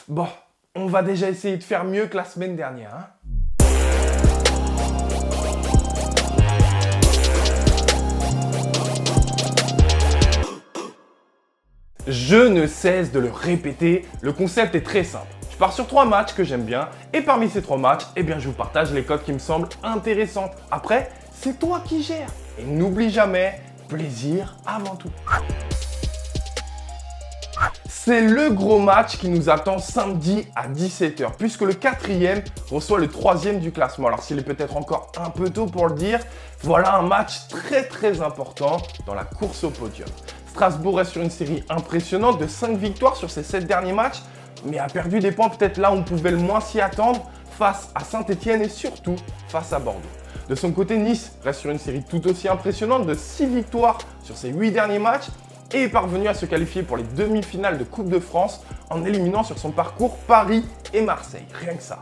Bon, on va déjà essayer de faire mieux que la semaine dernière, hein. Je ne cesse de le répéter, le concept est très simple. Je pars sur 3 matchs que j'aime bien et parmi ces 3 matchs, je vous partage les cotes qui me semblent intéressantes. Après, c'est toi qui gères. Et n'oublie jamais, plaisir avant tout. C'est le gros match qui nous attend samedi à 17 h, puisque le 4e reçoit le 3e du classement. Alors s'il est peut-être encore un peu tôt pour le dire, voilà un match très important dans la course au podium. Strasbourg est sur une série impressionnante de 5 victoires sur ses 7 derniers matchs, mais a perdu des points peut-être là où on pouvait le moins s'y attendre, face à Saint-Etienne et surtout face à Bordeaux. De son côté, Nice reste sur une série tout aussi impressionnante de 6 victoires sur ses 8 derniers matchs et est parvenu à se qualifier pour les demi-finales de Coupe de France en éliminant sur son parcours Paris et Marseille, rien que ça.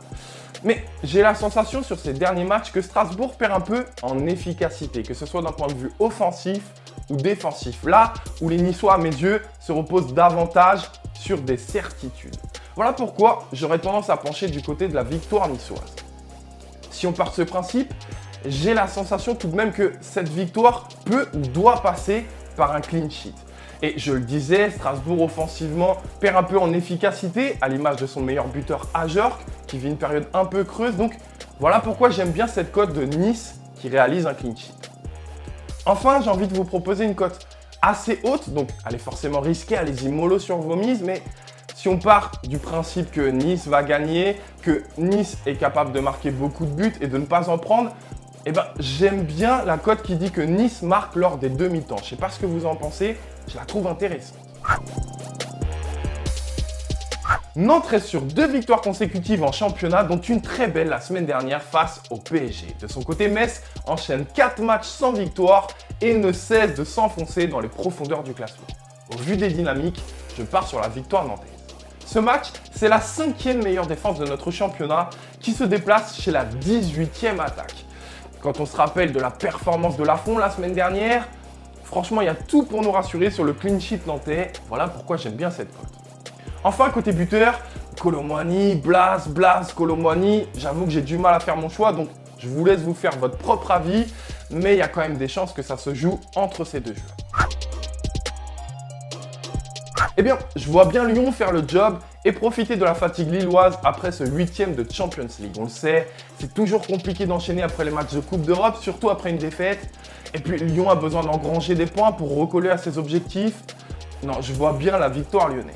Mais j'ai la sensation sur ces derniers matchs que Strasbourg perd un peu en efficacité, que ce soit d'un point de vue offensif ou défensif, là où les Niçois à mes yeux se reposent davantage sur des certitudes. Voilà pourquoi j'aurais tendance à pencher du côté de la victoire niçoise. Si on part de ce principe, j'ai la sensation tout de même que cette victoire peut ou doit passer par un clean sheet. Et je le disais, Strasbourg offensivement perd un peu en efficacité, à l'image de son meilleur buteur Ajorc, qui vit une période un peu creuse. Donc voilà pourquoi j'aime bien cette cote de Nice qui réalise un clean sheet. Enfin, j'ai envie de vous proposer une cote assez haute, donc elle est forcément risquée, allez-y mollo sur vos mises, mais si on part du principe que Nice va gagner, que Nice est capable de marquer beaucoup de buts et de ne pas en prendre, j'aime bien la cote qui dit que Nice marque lors des demi-temps. Je ne sais pas ce que vous en pensez, je la trouve intéressante. Nantes reste sur 2 victoires consécutives en championnat, dont une très belle la semaine dernière face au PSG. De son côté, Metz enchaîne 4 matchs sans victoire et ne cesse de s'enfoncer dans les profondeurs du classement. Au vu des dynamiques, je pars sur la victoire nantaise. Ce match, c'est la 5e meilleure défense de notre championnat qui se déplace chez la 18e attaque. Quand on se rappelle de la performance de Lafont la semaine dernière, franchement, il y a tout pour nous rassurer sur le clean sheet nantais. Voilà pourquoi j'aime bien cette cote. Enfin, côté buteur, Kolo Muani, Blas, Kolo Muani, j'avoue que j'ai du mal à faire mon choix, donc je vous laisse vous faire votre propre avis, mais il y a quand même des chances que ça se joue entre ces deux joueurs. Eh bien, je vois bien Lyon faire le job et profiter de la fatigue lilloise après ce 8e de Champions League. On le sait, c'est toujours compliqué d'enchaîner après les matchs de Coupe d'Europe, surtout après une défaite. Et puis Lyon a besoin d'engranger des points pour recoller à ses objectifs. Non, je vois bien la victoire lyonnaise.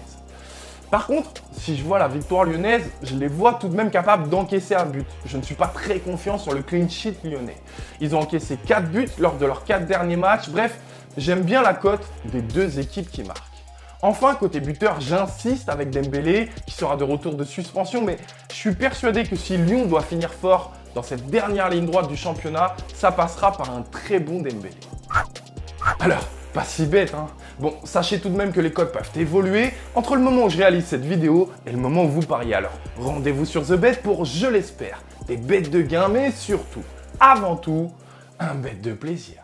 Par contre, si je vois la victoire lyonnaise, je les vois tout de même capables d'encaisser un but. Je ne suis pas très confiant sur le clean sheet lyonnais. Ils ont encaissé 4 buts lors de leurs 4 derniers matchs. Bref, j'aime bien la cote des 2 équipes qui marquent. Enfin, côté buteur, j'insiste avec Dembélé, qui sera de retour de suspension, mais je suis persuadé que si Lyon doit finir fort dans cette dernière ligne droite du championnat, ça passera par un très bon Dembélé. Alors, pas si bête, hein. Bon, sachez tout de même que les cotes peuvent évoluer entre le moment où je réalise cette vidéo et le moment où vous pariez. Alors, rendez-vous sur TheBet pour, je l'espère, des bêtes de gain, mais surtout, avant tout, un bet de plaisir.